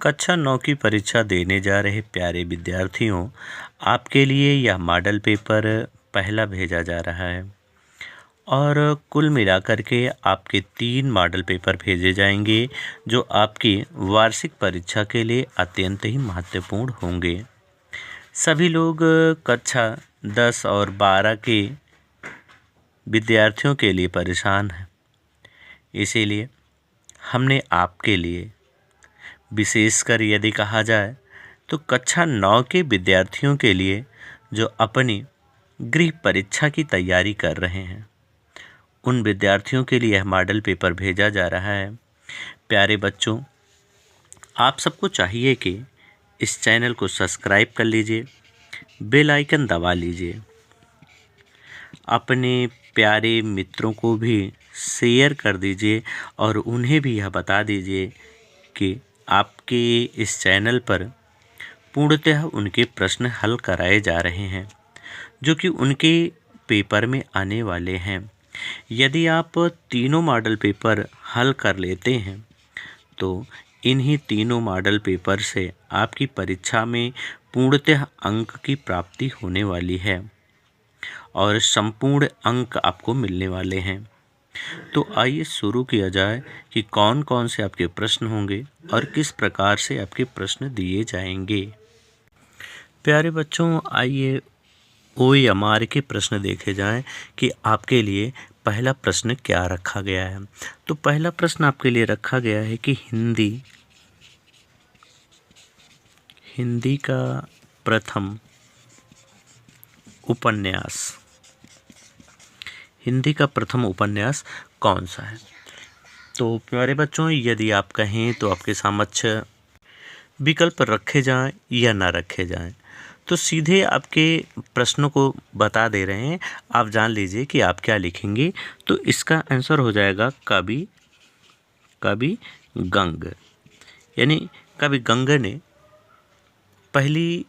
कक्षा 9 की परीक्षा देने जा रहे प्यारे विद्यार्थियों, आपके लिए यह मॉडल पेपर पहला भेजा जा रहा है और कुल मिलाकर के आपके 3 मॉडल पेपर भेजे जाएंगे जो आपकी वार्षिक परीक्षा के लिए अत्यंत ही महत्वपूर्ण होंगे। सभी लोग कक्षा 10 और 12 के विद्यार्थियों के लिए परेशान हैं। इसीलिए हमने आपके लिए विशेषकर यदि कहा जाए तो कक्षा 9 के विद्यार्थियों के लिए जो अपनी गृह परीक्षा की तैयारी कर रहे हैं, उन विद्यार्थियों के लिए यह मॉडल पेपर भेजा जा रहा है। प्यारे बच्चों, आप सबको चाहिए कि इस चैनल को सब्सक्राइब कर लीजिए, बेल आइकन दबा लीजिए, अपने प्यारे मित्रों को भी शेयर कर दीजिए और उन्हें भी यह बता दीजिए कि आपके इस चैनल पर पूर्णतः उनके प्रश्न हल कराए जा रहे हैं जो कि उनके पेपर में आने वाले हैं। यदि आप तीनों मॉडल पेपर हल कर लेते हैं तो इन्हीं तीनों मॉडल पेपर से आपकी परीक्षा में पूर्णतः अंक की प्राप्ति होने वाली है और संपूर्ण अंक आपको मिलने वाले हैं। तो आइए शुरू किया जाए कि कौन कौन से आपके प्रश्न होंगे और किस प्रकार से आपके प्रश्न दिए जाएंगे। प्यारे बच्चों, आइए OMR के प्रश्न देखे जाएं कि आपके लिए पहला प्रश्न क्या रखा गया है। तो पहला प्रश्न आपके लिए रखा गया है कि हिंदी का प्रथम उपन्यास कौन सा है। तो प्यारे बच्चों, यदि आप कहें तो आपके समक्ष विकल्प रखे जाएं या ना रखे जाएं, तो सीधे आपके प्रश्नों को बता दे रहे हैं। आप जान लीजिए कि आप क्या लिखेंगे। तो इसका आंसर हो जाएगा कवि गंग, यानी कवि गंग ने पहली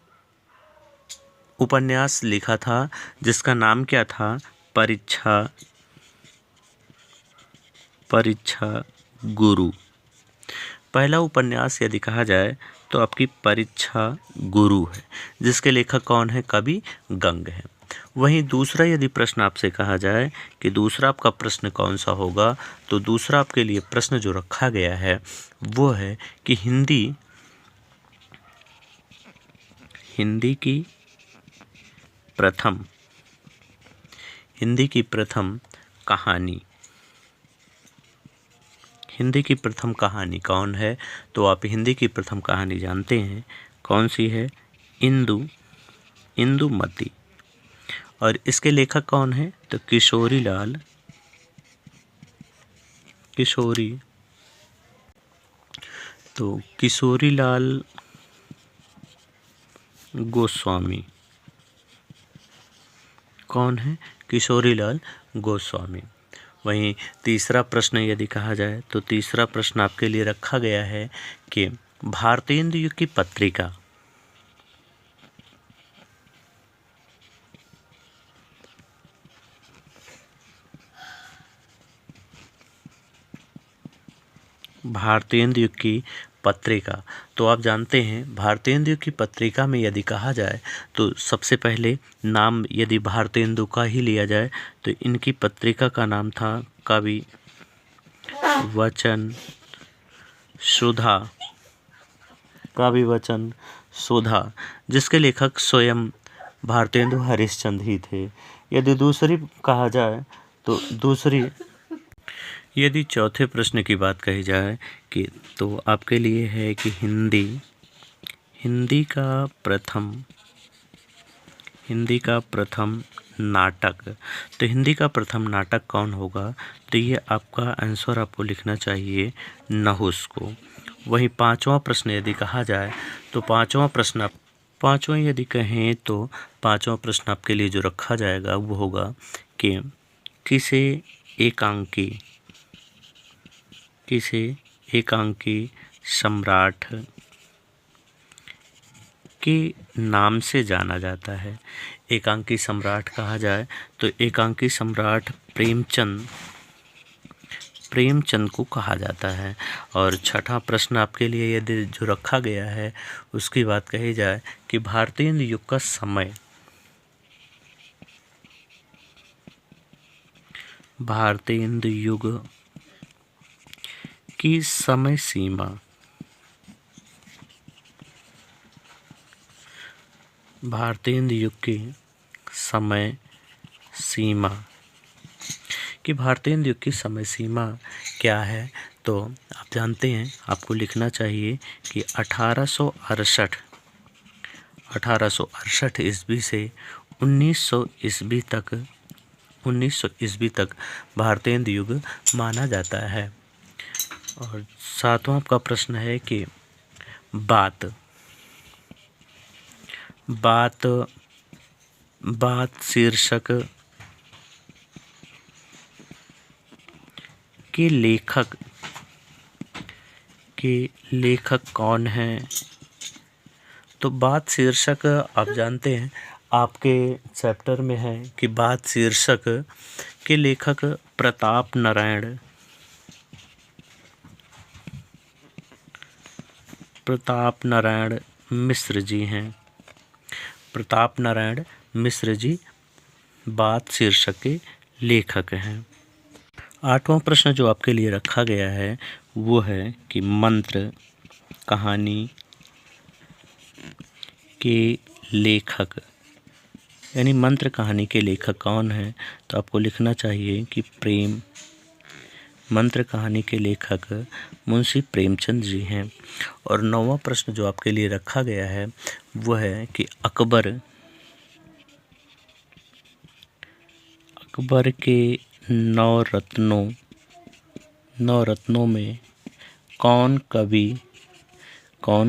उपन्यास लिखा था जिसका नाम क्या था, परीक्षा गुरु। पहला उपन्यास यदि कहा जाए तो आपकी परीक्षा गुरु है, जिसके लेखक कौन है, कवि गंग है। वहीं दूसरा यदि प्रश्न आपसे कहा जाए कि दूसरा आपका प्रश्न कौन सा होगा, तो दूसरा आपके लिए प्रश्न जो रखा गया है वो है कि हिंदी की प्रथम कहानी कौन है। तो आप हिंदी की प्रथम कहानी जानते हैं, कौन सी है, इंदुमती। और इसके लेखक कौन है, तो किशोरीलाल गोस्वामी। कौन है, किशोरीलाल गोस्वामी। वहीं तीसरा प्रश्न यदि कहा जाए तो तीसरा प्रश्न आपके लिए रखा गया है कि भारतेंदु युग की पत्रिका तो आप जानते हैं भारतेंदु युग की पत्रिका में यदि कहा जाए तो सबसे पहले नाम यदि भारतेंदु का ही लिया जाए तो इनकी पत्रिका का नाम था कवि वचन सुधा, जिसके लेखक स्वयं भारतेंदु हरिश्चंद्र ही थे। यदि दूसरी कहा जाए तो यदि चौथे प्रश्न की बात कही जाए कि तो आपके लिए है कि हिंदी का प्रथम नाटक। तो हिंदी का प्रथम नाटक कौन होगा, तो ये आपका आंसर आपको लिखना चाहिए नहुस को। वहीं पांचवा प्रश्न यदि कहा जाए तो पांचवा प्रश्न आपके लिए जो रखा जाएगा वो होगा कि किसे एकांकी सम्राट के नाम से जाना जाता है। एकांकी सम्राट कहा जाए तो एकांकी सम्राट प्रेमचंद को कहा जाता है। और छठा प्रश्न आपके लिए यदि जो रखा गया है उसकी बात कही जाए कि भारतीय युग का समय, भारतीय युग की समय सीमा, भारतीय युग की समय सीमा, कि भारतीय युग की समय सीमा क्या है। तो आप जानते हैं आपको लिखना चाहिए कि 1868 ईस्वी से 1900 ईस्वी तक भारतीय युग माना जाता है। और सातवां आपका प्रश्न है कि बात शीर्षक के लेखक कौन हैं। तो बात शीर्षक आप जानते हैं आपके चैप्टर में है कि बात शीर्षक के लेखक प्रताप नारायण मिश्र जी हैं। प्रताप नारायण मिश्र जी बात शीर्षक के लेखक हैं। आठवां प्रश्न जो आपके लिए रखा गया है वो है कि मंत्र कहानी के लेखक, यानी मंत्र कहानी के लेखक कौन हैं। तो आपको लिखना चाहिए कि मंत्र कहानी के लेखक मुंशी प्रेमचंद जी हैं। और नौवां प्रश्न जो आपके लिए रखा गया है वो है कि अकबर के नौ रत्नों में कौन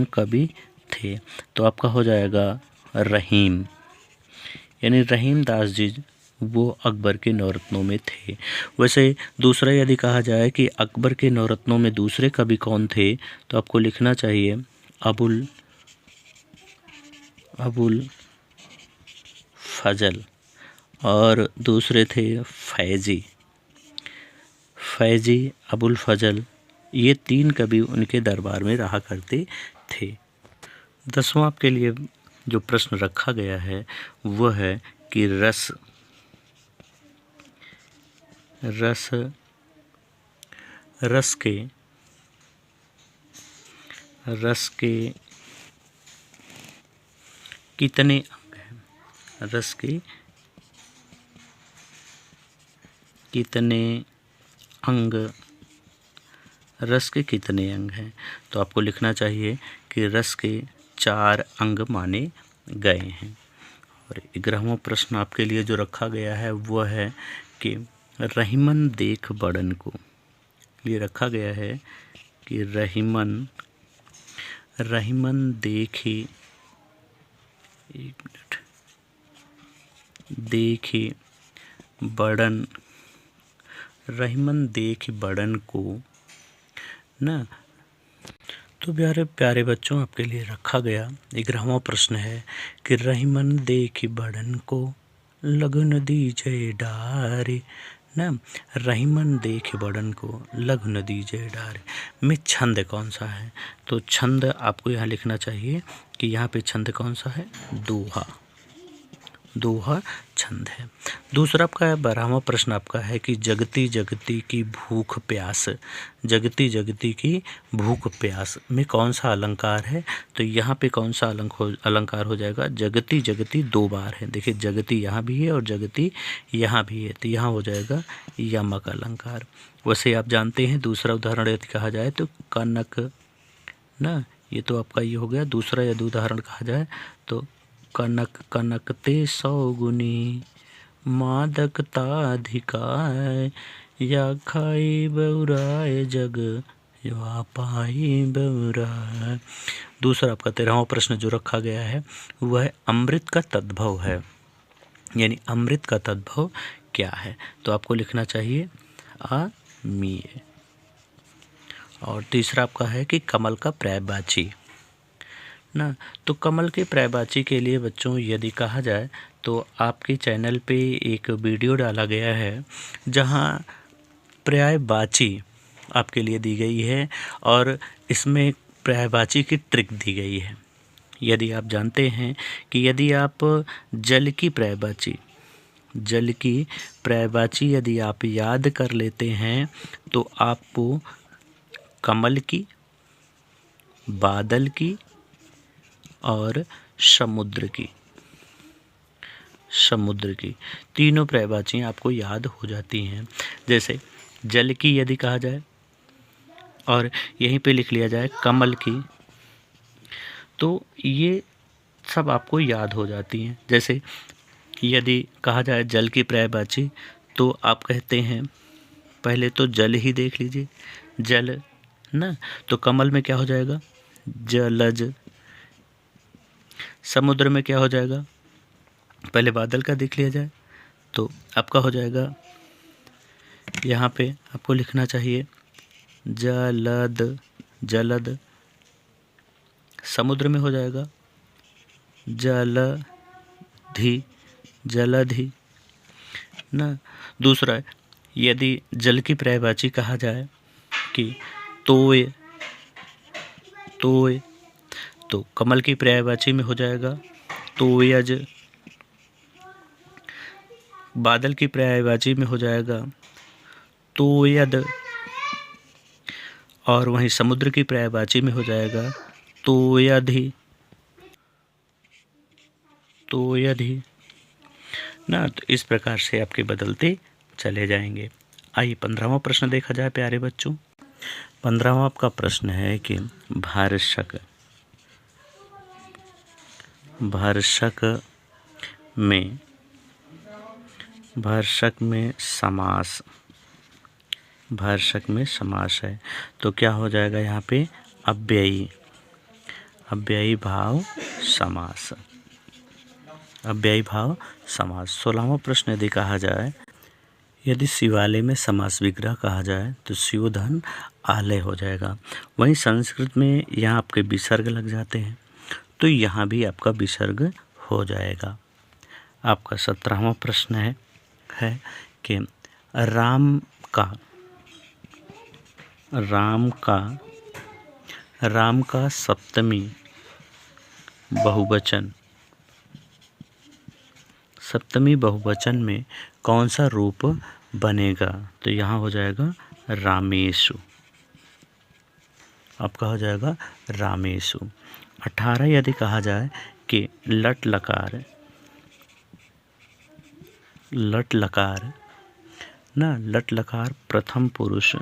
कवि थे। तो आपका हो जाएगा रहीम, यानी रहीम दास जी वो अकबर के नौ रत्नों में थे। वैसे दूसरा यदि कहा जाए कि अकबर के नौ रत्नों में दूसरे कवि कौन थे तो आपको लिखना चाहिए अबुल फजल, और दूसरे थे फैजी, अबुल फजल। ये तीन कवि उनके दरबार में रहा करते थे। 10वां आपके लिए जो प्रश्न रखा गया है वो है कि रस के कितने अंग हैं। रस के कितने अंग हैं। तो आपको लिखना चाहिए कि रस के 4 अंग माने गए हैं। और 11वां प्रश्न आपके लिए जो रखा गया है वो है कि रहीमन देख बड़न को, ये रखा गया है कि रहीमन देखी बड़न को ना। तो प्यारे बच्चों आपके लिए रखा गया 11वां प्रश्न है कि रहीमन देखी बड़न को लगन दीजय डारे ना। रहीमन देख बड़न को लगन दीजय डारे में छंद कौन सा है। तो छंद आपको यहाँ लिखना चाहिए कि यहाँ पे छंद कौन सा है, दोहा छंद है। दूसरा आपका 12वां प्रश्न आपका है कि जगती जगती की भूख प्यास में कौन सा अलंकार है। तो यहाँ पे कौन सा अलंकार हो जाएगा, जगती 2 बार है। देखिए जगती यहाँ भी है और जगती यहाँ भी है, तो यहाँ हो जाएगा यमक अलंकार। वैसे आप जानते हैं दूसरा उदाहरण यदि कहा जाए तो कनक ना, ये तो आपका ये हो गया। दूसरा यदि उदाहरण कहा जाए तो कनक ते 100 गुनी मादकता अधिकाय, या खाई बउराय जग या पाई बउराय। दूसरा आपका 13वां प्रश्न जो रखा गया है वह है अमृत का तद्भव है, यानी अमृत का तद्भव क्या है। तो आपको लिखना चाहिए अमीय। और तीसरा आपका है कि कमल का पर्यायवाची ना। तो कमल के पर्यायवाची के लिए बच्चों यदि कहा जाए तो आपके चैनल पे एक वीडियो डाला गया है जहाँ पर्यायवाची आपके लिए दी गई है और इसमें पर्यायवाची की ट्रिक दी गई है। यदि आप जानते हैं कि यदि आप जल की पर्यायवाची यदि आप याद कर लेते हैं तो आपको कमल की, बादल की और समुद्र की तीनों पर्यायवाची आपको याद हो जाती हैं। जैसे जल की यदि कहा जाए और यहीं पे लिख लिया जाए कमल की, तो ये सब आपको याद हो जाती हैं। जैसे यदि कहा जाए जल की पर्यायवाची तो आप कहते हैं, पहले तो जल ही देख लीजिए, जल ना, तो कमल में क्या हो जाएगा, जलज। समुद्र में क्या हो जाएगा, पहले बादल का देख लिया जाए तो आपका हो जाएगा, यहाँ पे आपको लिखना चाहिए जलद। समुद्र में हो जाएगा जलधि ना। दूसरा, यदि जल की पर्यायवाची कहा जाए कि तोय, तो कमल की पर्यायवाची में हो जाएगा तोयज, बादल की पर्यायवाची में हो जाएगा तोयद, और वहीं समुद्र की पर्यायवाची में हो जाएगा तोयधि ना। तो इस प्रकार से आपके बदलते चले जाएंगे। आइए 15वां प्रश्न देखा जाए प्यारे बच्चों। 15वां आपका प्रश्न है कि भर्षक में समास है तो क्या हो जाएगा यहाँ पे, अव्ययी भाव समास। 16वां प्रश्न यदि कहा जाए, यदि शिवालय में समास विग्रह कहा जाए तो शिवधन आलय हो जाएगा। वहीं संस्कृत में यहाँ आपके विसर्ग लग जाते हैं तो यहाँ भी आपका विसर्ग हो जाएगा। आपका 17वां प्रश्न है कि राम का सप्तमी बहुवचन में कौन सा रूप बनेगा, तो यहाँ हो जाएगा रामेषु। आपका हो जाएगा रामेषु। 18 यदि कहा जाए कि लट लकार प्रथम पुरुष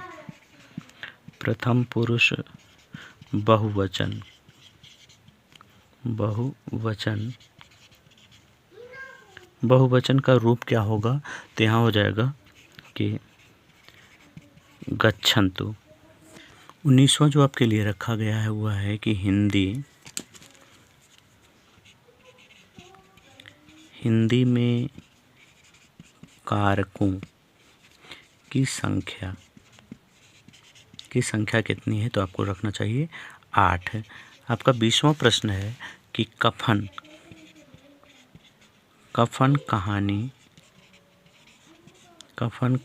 बहुवचन का रूप क्या होगा, तो यहाँ हो जाएगा कि गच्छन्तु। 19वां जो आपके लिए रखा गया है वह है कि हिंदी में कारकों की संख्या कितनी है, तो आपको रखना चाहिए 8। आपका 20वां प्रश्न है कि कफन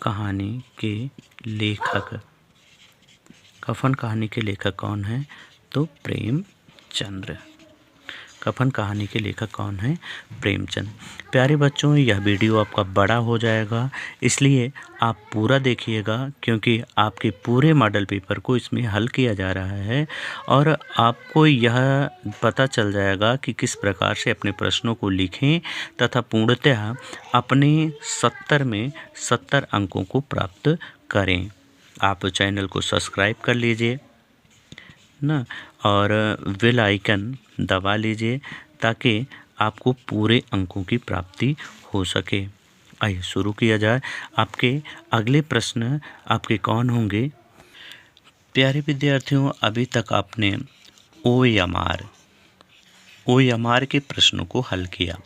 कहानी के लेखक कौन है, तो प्रेमचंद्र। कफन कहानी के लेखक कौन है, प्रेमचंद। प्यारे बच्चों, यह वीडियो आपका बड़ा हो जाएगा, इसलिए आप पूरा देखिएगा, क्योंकि आपके पूरे मॉडल पेपर को इसमें हल किया जा रहा है और आपको यह पता चल जाएगा कि किस प्रकार से अपने प्रश्नों को लिखें तथा पूर्णतः अपने 70 में 70 अंकों को प्राप्त करें। आप चैनल को सब्सक्राइब कर लीजिए ना, और बेल आइकन दबा लीजिए ताकि आपको पूरे अंकों की प्राप्ति हो सके। आइए शुरू किया जाए। आपके अगले प्रश्न आपके कौन होंगे? प्यारे विद्यार्थियों, अभी तक आपने ओ एम आर के प्रश्नों को हल किया।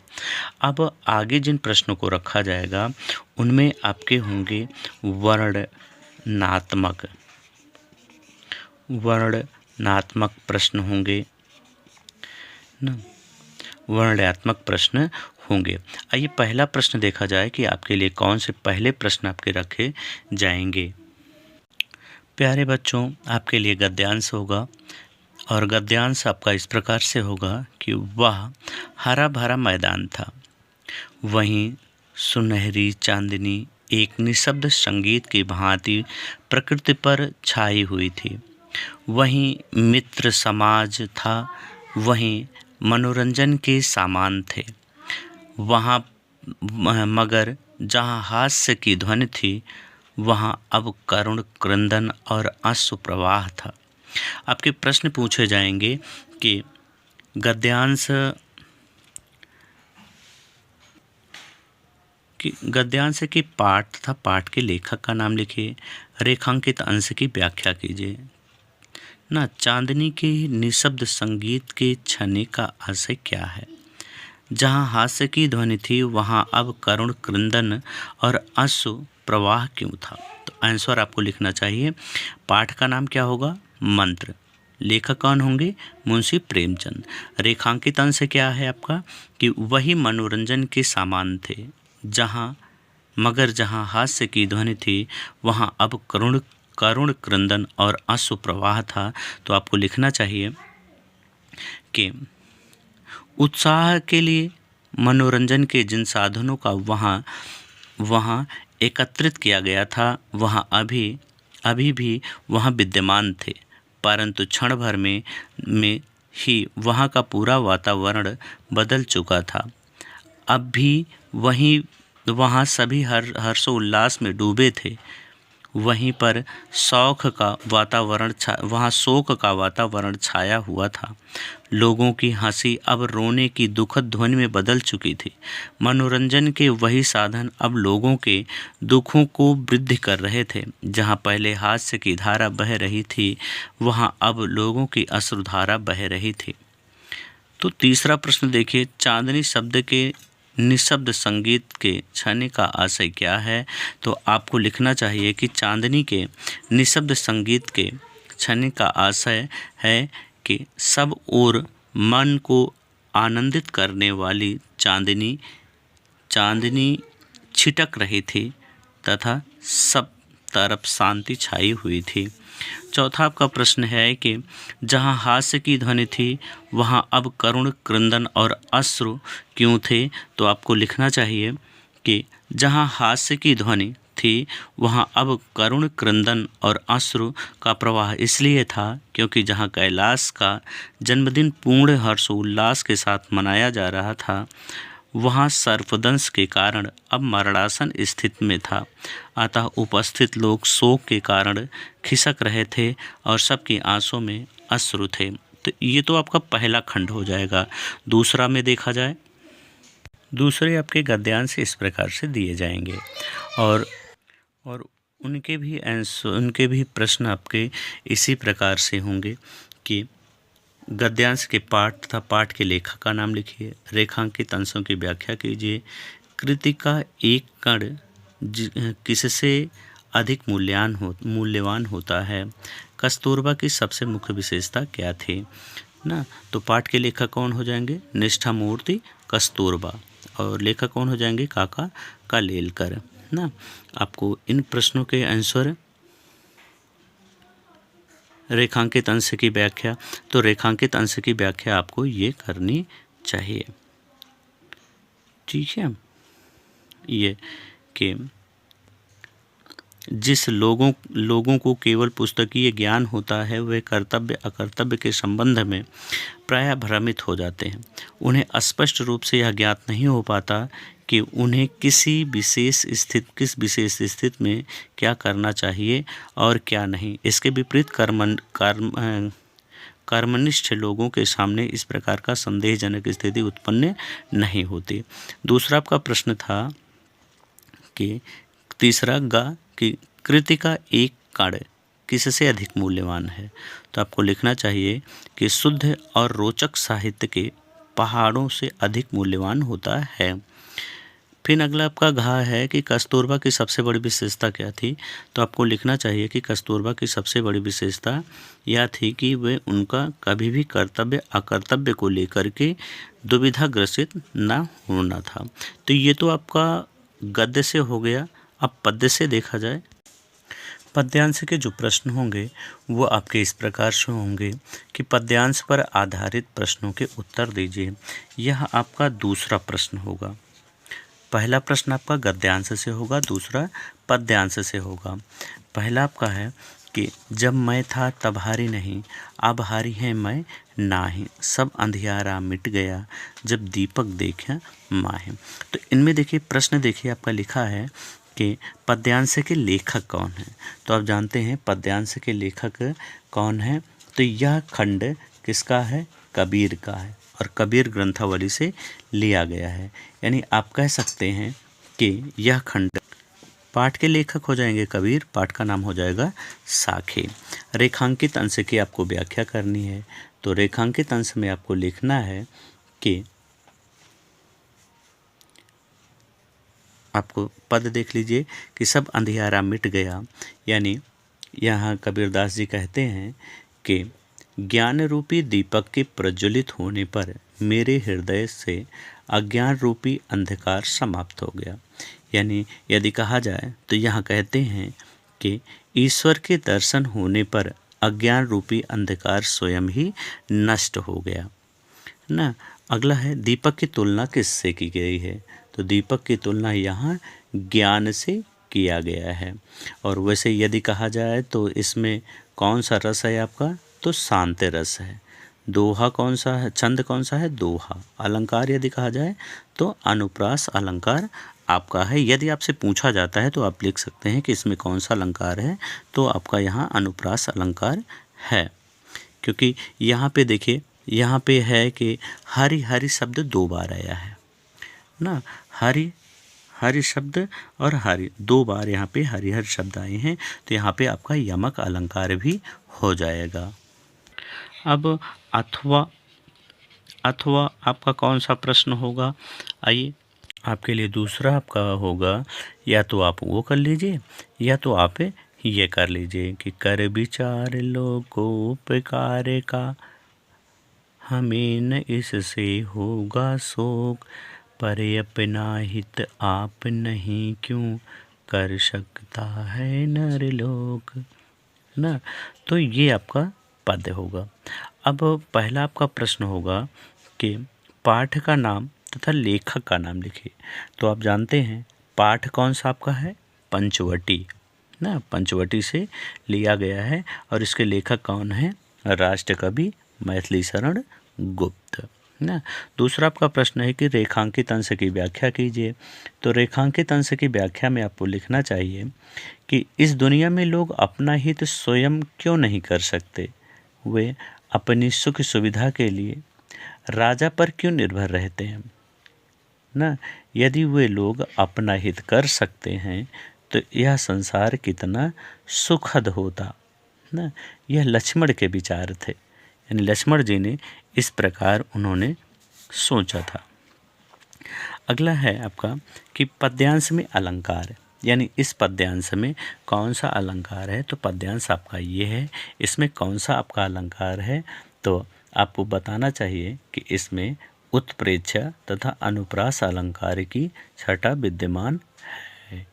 अब आगे जिन प्रश्नों को रखा जाएगा उनमें आपके होंगे वर्णनात्मक प्रश्न होंगे ना, वर्णनात्मक प्रश्न होंगे। आइए पहला प्रश्न देखा जाए कि आपके लिए कौन से पहले प्रश्न आपके रखे जाएंगे। प्यारे बच्चों, आपके लिए गद्यांश होगा और गद्यांश आपका इस प्रकार से होगा कि वह हरा भरा मैदान था, वहीं सुनहरी चांदनी एक निशब्द संगीत की भांति प्रकृति पर छाई हुई थी। वहीं मित्र समाज था, वहीं मनोरंजन के सामान थे। वहाँ मगर जहाँ हास्य की ध्वनि थी, वहाँ अब करुण क्रंदन और अश्रु प्रवाह था। आपके प्रश्न पूछे जाएंगे कि गद्यांश के पाठ तथा पाठ के लेखक का नाम लिखिए, रेखांकित अंश की व्याख्या कीजिए ना। चांदनी के निशब्द संगीत के छने का आशय क्या है? जहाँ हास्य की ध्वनि थी, वहाँ अब करुण क्रंदन और अश्रु प्रवाह क्यों था? तो आंसर आपको लिखना चाहिए। पाठ का नाम क्या होगा? मंत्र। लेखक कौन होंगे? मुंशी प्रेमचंद। रेखांकित अंश क्या है आपका? कि वही मनोरंजन के सामान थे, मगर जहाँ हास्य की ध्वनि थी, वहाँ अब करुण क्रंदन और अश्रु प्रवाह था। तो आपको लिखना चाहिए कि उत्साह के लिए मनोरंजन के जिन साधनों का वहाँ एकत्रित किया गया था, वहाँ अभी भी वहाँ विद्यमान थे, परंतु क्षण भर में ही वहाँ का पूरा वातावरण बदल चुका था। अब भी वहाँ सभी हर्षोल्लास में डूबे थे। वहीं पर शोक का वातावरण छाया हुआ था। लोगों की हंसी अब रोने की दुखद ध्वनि में बदल चुकी थी। मनोरंजन के वही साधन अब लोगों के दुखों को वृद्धि कर रहे थे। जहाँ पहले हास्य की धारा बह रही थी, वहाँ अब लोगों की अश्रुधारा बह रही थी। तो तीसरा प्रश्न देखिए, चांदनी शब्द के निशब्द संगीत के छने का आशय क्या है? तो आपको लिखना चाहिए कि चांदनी के निशब्द संगीत के छने का आशय है कि सब ओर मन को आनंदित करने वाली चांदनी छिटक रही थी तथा सब तरफ शांति छाई हुई थी। चौथा आपका प्रश्न है कि जहाँ हास्य की ध्वनि थी, वहाँ अब करुण क्रंदन और अश्रु क्यों थे? तो आपको लिखना चाहिए कि जहाँ हास्य की ध्वनि थी, वहाँ अब करुण क्रंदन और अश्रु का प्रवाह इसलिए था क्योंकि जहाँ कैलाश का जन्मदिन पूर्ण हर्षोल्लास के साथ मनाया जा रहा था, वहाँ सर्पदंश के कारण अब मरणासन स्थिति में था। अतः उपस्थित लोग शोक के कारण खिसक रहे थे और सबकी आंसुओं में अश्रु थे। तो ये तो आपका पहला खंड हो जाएगा। दूसरा में देखा जाए, दूसरे आपके गद्यांश इस प्रकार से दिए जाएंगे और उनके भी प्रश्न आपके इसी प्रकार से होंगे कि गद्यांश के पाठ तथा पाठ के लेखक का नाम लिखिए, रेखांकित अंशों की व्याख्या कीजिए, कृति का एक कण किससे अधिक मूल्यवान होता है, कस्तूरबा की सबसे मुख्य विशेषता क्या थी ना। तो पाठ के लेखक कौन हो जाएंगे? निष्ठा मूर्ति कस्तूरबा, और लेखक कौन हो जाएंगे? काका कालेलकर ना। आपको इन प्रश्नों के आंसर, रेखांकित अंश की व्याख्या, तो रेखांकित अंश की व्याख्या आपको ये करनी चाहिए। ठीक है, ये कि जिस लोगों को केवल पुस्तकीय ज्ञान होता है, वे कर्तव्य अकर्तव्य के संबंध में प्रायः भ्रमित हो जाते हैं। उन्हें स्पष्ट रूप से यह ज्ञात नहीं हो पाता कि उन्हें किस विशेष स्थिति में क्या करना चाहिए और क्या नहीं। इसके विपरीत कर्मनिष्ठ लोगों के सामने इस प्रकार का संदेहजनक स्थिति उत्पन्न नहीं होती। दूसरा आपका प्रश्न था कि तीसरा कि कृति का एक कण किससे अधिक मूल्यवान है? तो आपको लिखना चाहिए कि शुद्ध और रोचक साहित्य के पहाड़ों से अधिक मूल्यवान होता है। फिर अगला आपका घा है कि कस्तूरबा की सबसे बड़ी विशेषता क्या थी? तो आपको लिखना चाहिए कि कस्तूरबा की सबसे बड़ी विशेषता यह थी कि वे उनका कभी भी कर्तव्य अकर्तव्य को लेकर के दुविधा ग्रसित न होना था। तो ये तो आपका गद्य से हो गया। अब पद्य से देखा जाए, पद्यांश के जो प्रश्न होंगे वो आपके इस प्रकार से होंगे कि पद्यांश पर आधारित प्रश्नों के उत्तर दीजिए। यह आपका दूसरा प्रश्न होगा। पहला प्रश्न आपका गद्यांश से होगा, दूसरा पद्यांश से होगा। पहला आपका है कि जब मैं था तब हारी नहीं, अब हारी है मैं नाही, सब अंधियारा मिट गया, जब दीपक देखा माहे। तो इनमें देखिए प्रश्न देखिए आपका लिखा है कि पद्यांश के लेखक कौन है। तो आप जानते हैं पद्यांश के लेखक कौन है। तो यह खंड किसका है? कबीर का है और कबीर ग्रंथावली से लिया गया है। यानी आप कह सकते हैं कि यह खंड, पाठ के लेखक हो जाएंगे कबीर, पाठ का नाम हो जाएगा साखे। रेखांकित अंश की आपको व्याख्या करनी है। तो रेखांकित अंश में आपको लिखना है कि आपको पद देख लीजिए कि सब अंधियारा मिट गया। यानी यहाँ कबीरदास जी कहते हैं कि ज्ञान रूपी दीपक के प्रज्वलित होने पर मेरे हृदय से अज्ञान रूपी अंधकार समाप्त हो गया। यानी यदि कहा जाए तो यहाँ कहते हैं कि ईश्वर के दर्शन होने पर अज्ञान रूपी अंधकार स्वयं ही नष्ट हो गया ना। अगला है दीपक की तुलना किससे की गई है? तो दीपक की तुलना यहाँ ज्ञान से किया गया है। और वैसे यदि कहा जाए तो इसमें कौन सा रस है आपका? तो शांत रस है। दोहा कौन सा है? छंद कौन सा है? दोहा। अलंकार यदि कहा जाए तो अनुप्रास अलंकार आपका है। यदि आपसे पूछा जाता है तो आप लिख सकते हैं कि इसमें कौन सा अलंकार है, तो आपका यहाँ अनुप्रास अलंकार है। क्योंकि यहाँ पे देखिए, यहाँ पे है कि हरि हरि शब्द 2 बार आया है ना। हरि हरि शब्द और हरि 2 बार यहाँ पे हरि हरि शब्द आए हैं। तो यहाँ पे आपका यमक अलंकार भी हो जाएगा। अब अथवा आपका कौन सा प्रश्न होगा? आइए, आपके लिए दूसरा आपका होगा, या तो आप वो कर लीजिए या तो आप ये कर लीजिए कि कर विचार लोगों उपकार का, हमें न इससे होगा शोक, पर अपना हित आप नहीं क्यों कर सकता है नर लोक ना। तो ये आपका पद होगा। अब पहला आपका प्रश्न होगा कि पाठ का नाम तथा लेखक का नाम लिखिए। तो आप जानते हैं पाठ कौन सा आपका है? पंचवटी ना, पंचवटी से लिया गया है। और इसके लेखक कौन है? राष्ट्रकवि मैथिली शरण गुप्त ना। दूसरा आपका प्रश्न है कि रेखांकित अंश की व्याख्या कीजिए। तो रेखांकित अंश की व्याख्या में आपको लिखना चाहिए कि इस दुनिया में लोग अपना हित स्वयं क्यों नहीं कर सकते, वे अपनी सुख सुविधा के लिए राजा पर क्यों निर्भर रहते हैं ना। यदि वे लोग अपना हित कर सकते हैं तो यह संसार कितना सुखद होता ना। यह लक्ष्मण के विचार थे। यानी लक्ष्मण जी ने इस प्रकार उन्होंने सोचा था। अगला है आपका कि पद्यांश में अलंकार, यानी इस पद्यांश में कौन सा अलंकार है। तो पद्यांश आपका ये है, इसमें कौन सा आपका अलंकार है? तो आपको बताना चाहिए कि इसमें उत्प्रेक्षा तथा अनुप्रास अलंकार की छटा विद्यमान है।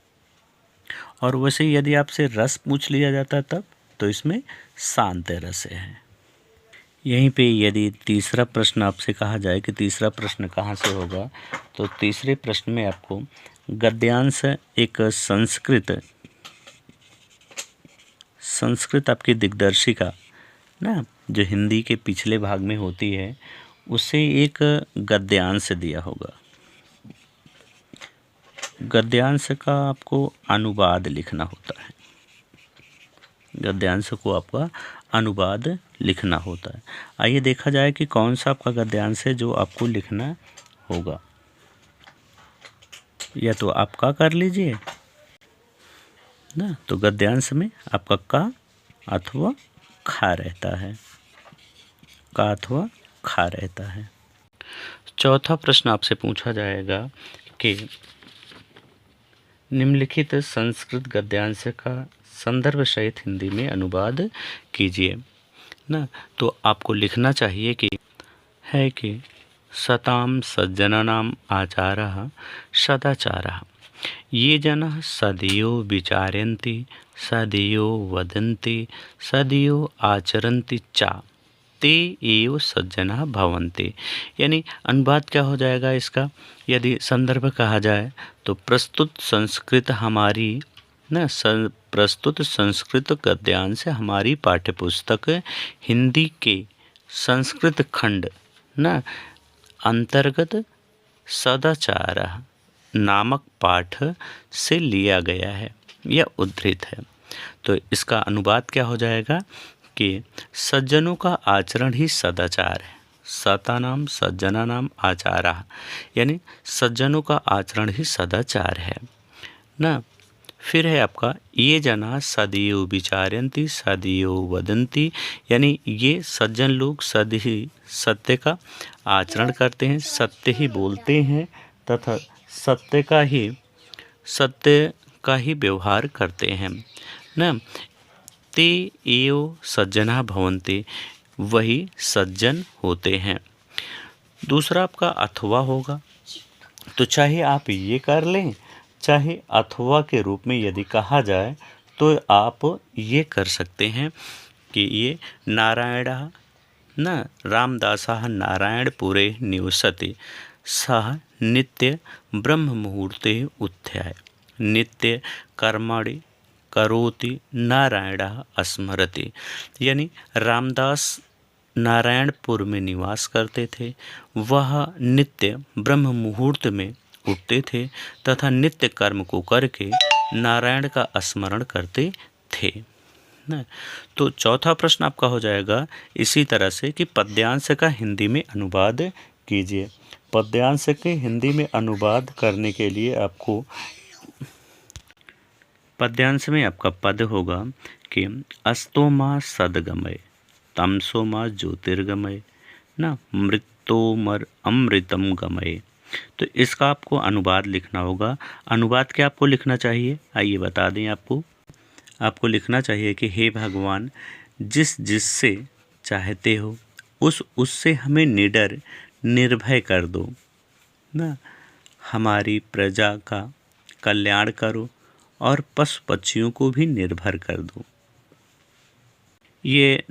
और वैसे यदि आपसे रस पूछ लिया जाता तब तो इसमें शांत रस है। यहीं पे यदि तीसरा प्रश्न आपसे कहा जाए कि तीसरा प्रश्न कहाँ से होगा, तो तीसरे प्रश्न में आपको गद्यांश एक संस्कृत आपकी दिग्दर्शिका ना, जो हिंदी के पिछले भाग में होती है, उसे एक गद्यांश दिया होगा। गद्यांश का आपको अनुवाद लिखना होता है। गद्यांश को आपका अनुवाद लिखना होता है। आइए देखा जाए कि कौन सा आपका गद्यांश है जो आपको लिखना होगा। या तो आप का कर लीजिए ना। तो गद्यांश में आपका का अथवा खा रहता है, का अथवा खा रहता है। चौथा प्रश्न आपसे पूछा जाएगा कि निम्नलिखित संस्कृत गद्यांश का संदर्भ सहित हिंदी में अनुवाद कीजिए ना। तो आपको लिखना चाहिए कि है कि सताम सज्जनानाम आचारः सदाचारः, ये जनः सदैव विचारयन्ति सदयो वदन्ति सदयो आचरन्ति चा ते एव सज्जना भवन्ति। यानी अनुवाद क्या हो जाएगा इसका? यदि संदर्भ कहा जाए तो प्रस्तुत संस्कृत हमारी प्रस्तुत संस्कृत गद्यांश हमारी पाठ्यपुस्तक हिंदी के संस्कृत खंड अंतर्गत सदाचार नामक पाठ से लिया गया है या उद्धृत है। तो इसका अनुवाद क्या हो जाएगा कि सज्जनों का आचरण ही सदाचार है। सतानाम सज्जनानाम आचारः, यानी सज्जनों का आचरण ही सदाचार है ना। फिर है आपका ये जना सदैव विचारयन्ति सदैव वदन्ति, यानी ये सज्जन लोग सदैव सत्य का आचरण करते हैं, सत्य ही बोलते हैं तथा सत्य का ही व्यवहार करते हैं ना। ते एव सज्जना भवन्ति, वही सज्जन होते हैं। दूसरा आपका अथवा होगा, तो चाहे आप ये कर लें चाहे अथवा के रूप में यदि कहा जाए तो आप ये कर सकते हैं कि ये नारायणः न रामदासः नारायणपुरे निवसति सः नित्य ब्रह्म मुहूर्ते उत्थाय नित्य कर्मणि करोति नारायणः स्मरति। यानी रामदास नारायणपुर में निवास करते थे, वह नित्य ब्रह्म मुहूर्त में उठते थे तथा नित्य कर्म को करके नारायण का स्मरण करते थे ना। तो चौथा प्रश्न आपका हो जाएगा इसी तरह से कि पद्यांश का हिंदी में अनुवाद कीजिए। पद्यांश के हिंदी में अनुवाद करने के लिए आपको पद्यांश में आपका पद होगा कि अस्तो मा सदगमय तमसो मा ज्योतिर्गमय ना मृत्योमर अमृतम गमय। तो इसका आपको अनुवाद लिखना होगा। अनुवाद क्या आपको लिखना चाहिए, आइए बता दें आपको लिखना चाहिए कि हे भगवान, जिससे चाहते हो उससे हमें निडर निर्भय कर दो ना, हमारी प्रजा का कल्याण करो और पशु पक्षियों को भी निर्भर कर दो। ये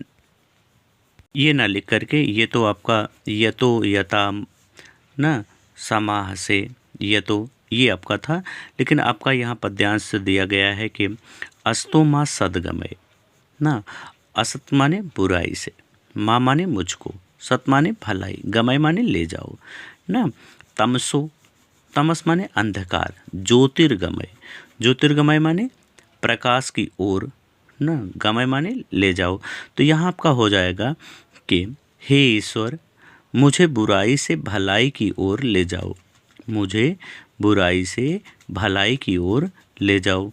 ना लिख करके ये तो आपका यतो यता ना समाह से ये आपका था, लेकिन आपका यहाँ पद्यांश दिया गया है कि अस्तो माँ सदगमय ना। असत माने बुराई से, माँ माने मुझको, सत माने भलाई, गमय माने ले जाओ ना। तमस माने अंधकार, ज्योतिर्गमय माने प्रकाश की ओर ना, गमय माने ले जाओ। तो यहाँ आपका हो जाएगा कि हे ईश्वर, मुझे बुराई से भलाई की ओर ले जाओ, मुझे बुराई से भलाई की ओर ले जाओ,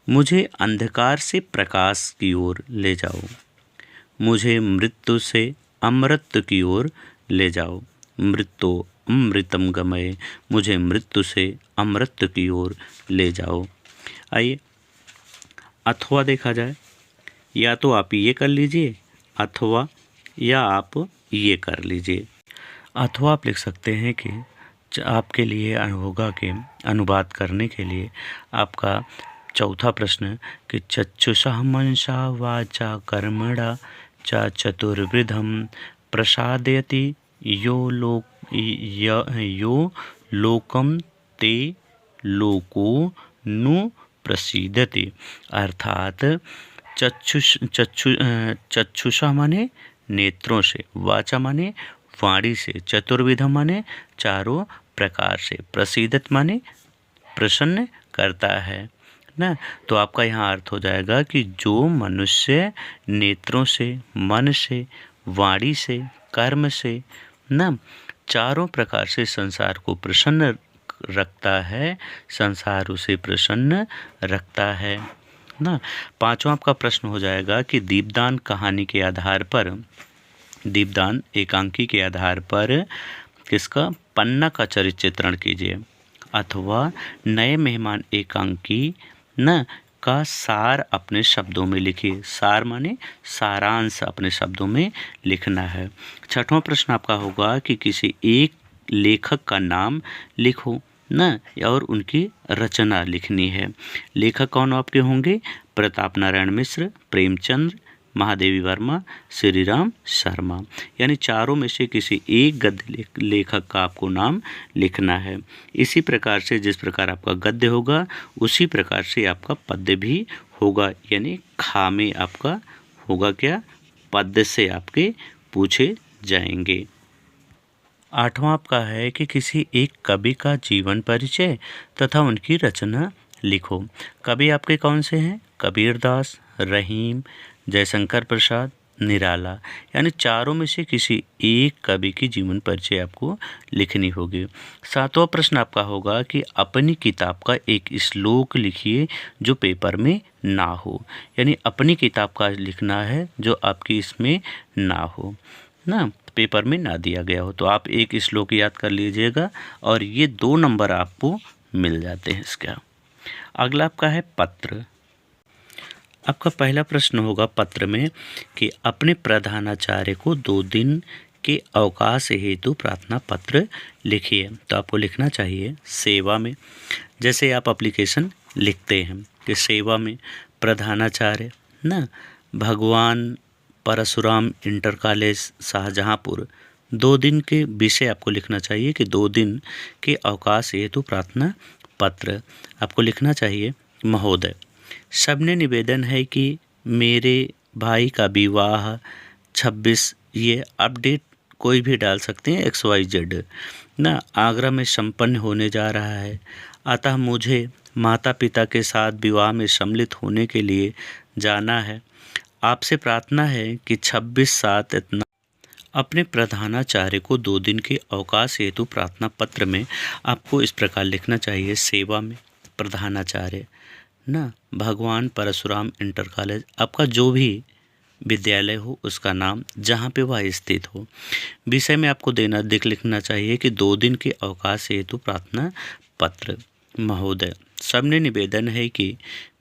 मुझे अंधकार से प्रकाश की ओर ले जाओ, मुझे मृत्यु से अमृत की ओर ले जाओ, मृत्यु अमृतम गमय, मुझे मृत्यु से अमृत की ओर ले जाओ। आइए अथवा देखा जाए, या तो आप ये कर लीजिए अथवा या आप ये कर लीजिए। अथवा आप लिख सकते हैं कि आपके लिए होगा कि अनुवाद करने के लिए आपका चौथा प्रश्न कि चक्षुषः मनसा वाचा कर्मणा च चतुर्विधं प्रसादयति यो लोकम ते लोको नु प्रसीदति। अर्थात चक्षुषा माने नेत्रों से, वाचा माने वाणी से, चतुर्विध माने चारों प्रकार से, प्रसीदत माने प्रसन्न करता है ना। तो आपका यहाँ अर्थ हो जाएगा कि जो मनुष्य नेत्रों से, मन से, वाणी से, कर्म से ना चारों प्रकार से संसार को प्रसन्न रखता है, संसार उसे प्रसन्न रखता है ना। पांचवा आपका प्रश्न हो जाएगा कि दीपदान कहानी के आधार पर, दीपदान एकांकी के आधार पर किसका पन्ना का चरित्र चित्रण कीजिए, अथवा नए मेहमान एकांकी न का सार अपने शब्दों में लिखिए। सार माने सारांश अपने शब्दों में लिखना है। छठवां प्रश्न आपका होगा कि किसी एक लेखक का नाम लिखो ना, और उनकी रचना लिखनी है। लेखक कौन आपके होंगे? प्रताप नारायण मिश्र, प्रेमचंद्र, महादेवी वर्मा, श्री राम शर्मा। यानी चारों में से किसी एक गद्य लेखक का आपको नाम लिखना है। इसी प्रकार से जिस प्रकार आपका गद्य होगा उसी प्रकार से आपका पद्य भी होगा। यानी खा में आपका होगा क्या? पद्य से आपके पूछे जाएंगे। आठवां आपका है कि किसी एक कवि का जीवन परिचय तथा उनकी रचना लिखो। कवि आपके कौन से हैं? कबीरदास, रहीम, जयशंकर प्रसाद, निराला। यानी चारों में से किसी एक कवि की जीवन परिचय आपको लिखनी होगी। सातवां प्रश्न आपका होगा कि अपनी किताब का एक श्लोक लिखिए जो पेपर में ना हो। यानी अपनी किताब का लिखना है जो आपकी इसमें ना हो, ना, पेपर में ना दिया गया हो। तो आप एक श्लोक याद कर लीजिएगा और ये 2 नंबर आपको मिल जाते हैं इसका। अगला आपका है पत्र। आपका पहला प्रश्न होगा पत्र में कि अपने प्रधानाचार्य को 2 दिन के अवकाश हेतु प्रार्थना पत्र लिखिए। तो आपको लिखना चाहिए सेवा में। जैसे आप एप्लीकेशन लिखते हैं कि सेवा में प्रधानाचार्य, ना, भगवान परशुराम इंटर कॉलेज शाहजहाँपुर, 2 दिन के विषय आपको लिखना चाहिए कि 2 दिन के अवकाश हेतु प्रार्थना पत्र। आपको लिखना चाहिए महोदय, सबने निवेदन है कि मेरे भाई का विवाह 26, ये अपडेट कोई भी डाल सकते हैं, XYZ, ना, आगरा में संपन्न होने जा रहा है। अतः मुझे माता पिता के साथ विवाह में सम्मिलित होने के लिए जाना है। आपसे प्रार्थना है कि 26/7 इतना अपने प्रधानाचार्य को 2 दिन के अवकाश हेतु प्रार्थना पत्र में आपको इस प्रकार लिखना चाहिए सेवा में प्रधानाचार्य, ना, भगवान परशुराम इंटर कॉलेज, आपका जो भी विद्यालय हो उसका नाम, जहाँ पे वह स्थित हो। विषय में आपको लिखना चाहिए कि 2 दिन के अवकाश हेतु प्रार्थना पत्र। महोदय, सबने निवेदन है कि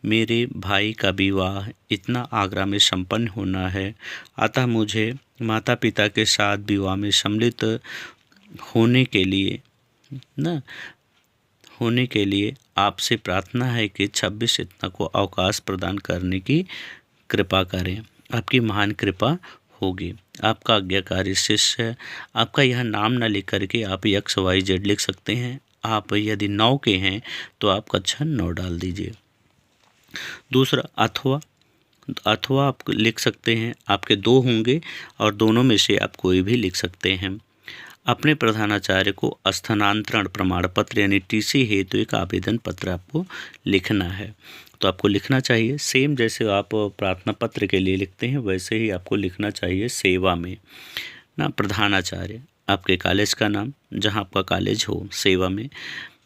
मेरे भाई का विवाह इतना आगरा में संपन्न होना है, अतः मुझे माता पिता के साथ विवाह में सम्मिलित होने के लिए आपसे प्रार्थना है कि 26 इतना को अवकाश प्रदान करने की कृपा करें। आपकी महान कृपा होगी। आपका आज्ञाकारी शिष्य है। आपका यह नाम न लिख करके आप XYZ लिख सकते हैं। आप यदि 9 के हैं तो आप कक्षा 9 डाल दीजिए। दूसरा अथवा आप लिख सकते हैं, आपके 2 होंगे और दोनों में से आप कोई भी लिख सकते हैं। अपने प्रधानाचार्य को स्थानांतरण प्रमाण पत्र यानी TC हेतु एक आवेदन पत्र आपको लिखना है। तो आपको लिखना चाहिए सेम जैसे आप प्रार्थना पत्र के लिए लिखते हैं वैसे ही आपको लिखना चाहिए सेवा में, ना, प्रधानाचार्य, आपके कॉलेज का नाम, जहां आपका कॉलेज हो, सेवा में।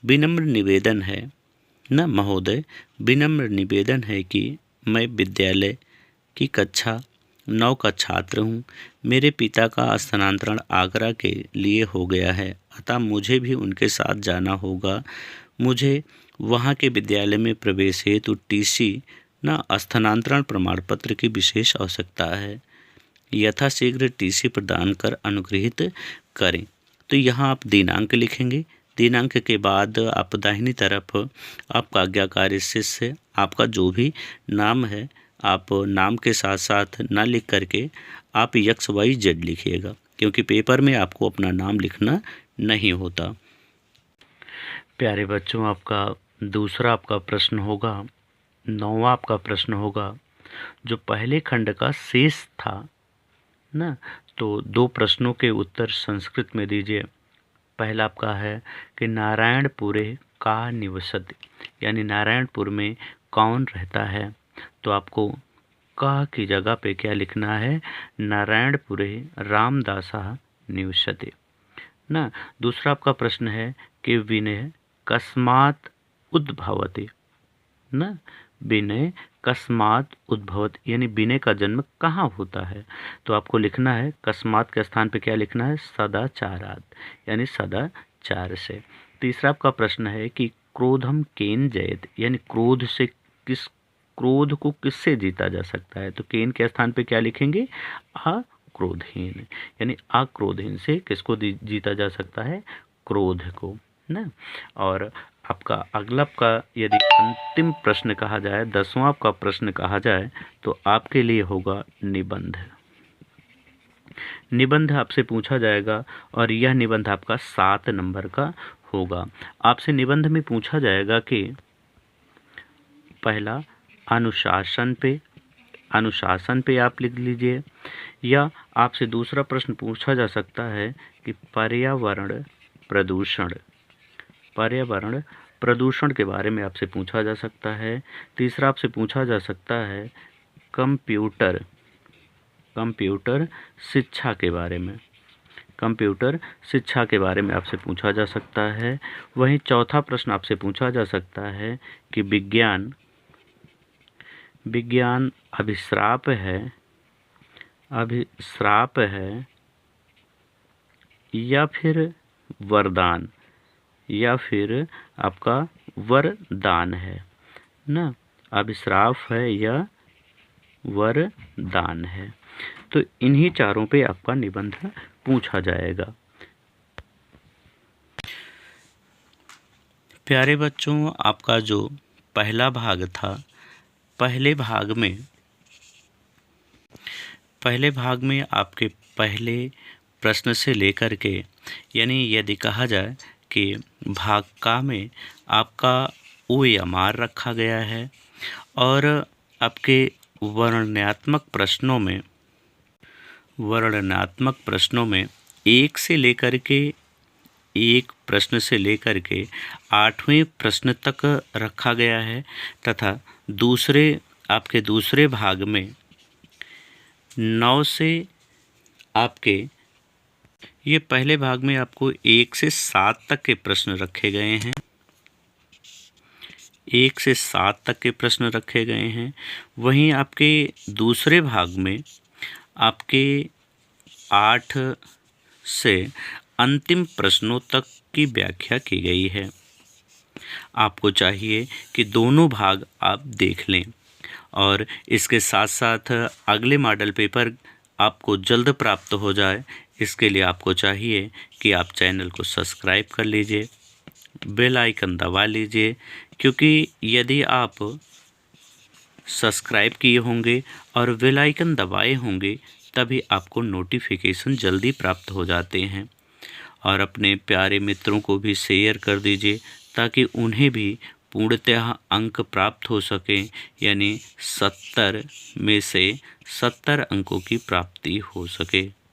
विनम्र निवेदन है, ना, महोदय, विनम्र निवेदन है कि मैं विद्यालय की कक्षा 9 का छात्र हूँ। मेरे पिता का स्थानांतरण आगरा के लिए हो गया है, अतः मुझे भी उनके साथ जाना होगा। मुझे वहाँ के विद्यालय में प्रवेश हेतु TC, ना, स्थानांतरण प्रमाण पत्र की विशेष आवश्यकता है। यथाशीघ्र TC प्रदान कर अनुग्रहित करें। तो यहाँ आप दिनांक लिखेंगे। दिनांक के बाद आप दाहिनी तरफ आपका आज्ञाकारी शिष्य, आपका जो भी नाम है, आप नाम के साथ साथ ना लिख करके आप XYZ लिखिएगा, क्योंकि पेपर में आपको अपना नाम लिखना नहीं होता। प्यारे बच्चों, आपका दूसरा आपका प्रश्न होगा, 9वां आपका प्रश्न होगा जो पहले खंड का शेष था, ना, तो 2 प्रश्नों के उत्तर संस्कृत में दीजिए। पहला आपका है कि नारायणपुरे का निवसति, यानी नारायणपुर में कौन रहता है। तो आपको का की जगह पे क्या लिखना है? नारायणपुरे रामदासः निवसति, ना। दूसरा आपका प्रश्न है कि विनय कस्मात् उद्भवति, ना, विनय कस्मात् उद्भवति, यानी विनय का जन्म कहाँ होता है। तो आपको लिखना है कस्मात् के स्थान पे क्या लिखना है? सदाचारात्, यानी सदाचार से। तीसरा आपका प्रश्न है कि क्रोधम केन जयेत, यानी क्रोध को किससे जीता जा सकता है। तो केन के स्थान पे क्या लिखेंगे? अक्रोधहीन, यानी अक्रोधहीन से किसको जीता जा सकता है? क्रोध को। ना। और आपका अगला का यदि अंतिम प्रश्न कहा जाए, 10वां का प्रश्न कहा जाए, तो आपके लिए होगा निबंध। निबंध आपसे पूछा जाएगा और यह निबंध आपका 7 नंबर का होगा। आपसे निबंध में पूछा जाएगा कि पहला अनुशासन पे आप लिख लीजिए, या आपसे दूसरा प्रश्न पूछा जा सकता है कि पर्यावरण प्रदूषण के बारे में आपसे पूछा जा सकता है। तीसरा आपसे पूछा जा सकता है कंप्यूटर शिक्षा के बारे में, आपसे पूछा जा सकता है। वहीं चौथा प्रश्न आपसे पूछा जा सकता है कि विज्ञान अभिश्राप है या फिर वरदान, आपका वरदान है ना। अभिश्राप है या वरदान है। तो इन्हीं चारों पे आपका निबंध पूछा जाएगा। प्यारे बच्चों, आपका जो पहला भाग था, पहले भाग में आपके पहले प्रश्न से लेकर के, यानी यदि कहा जाए कि भाग का में आपका OMR रखा गया है और आपके वर्णनात्मक प्रश्नों में एक प्रश्न से लेकर के 8वें प्रश्न तक रखा गया है, तथा आपके दूसरे भाग में 9 से आपके, ये पहले भाग में आपको 1 से 7 तक के प्रश्न रखे गए हैं, 1 से 7 तक के प्रश्न रखे गए हैं। वहीं आपके दूसरे भाग में आपके 8 से अंतिम प्रश्नों तक की व्याख्या की गई है। आपको चाहिए कि दोनों भाग आप देख लें, और इसके साथ साथ अगले मॉडल पेपर आपको जल्द प्राप्त हो जाए, इसके लिए आपको चाहिए कि आप चैनल को सब्सक्राइब कर लीजिए, बेल आइकन दबा लीजिए, क्योंकि यदि आप सब्सक्राइब किए होंगे और बेल आइकन दबाए होंगे तभी आपको नोटिफिकेशन जल्दी प्राप्त हो जाते हैं। और अपने प्यारे मित्रों को भी शेयर कर दीजिए ताकि उन्हें भी पूर्णतः अंक प्राप्त हो सके, यानी 70 में से 70 अंकों की प्राप्ति हो सके।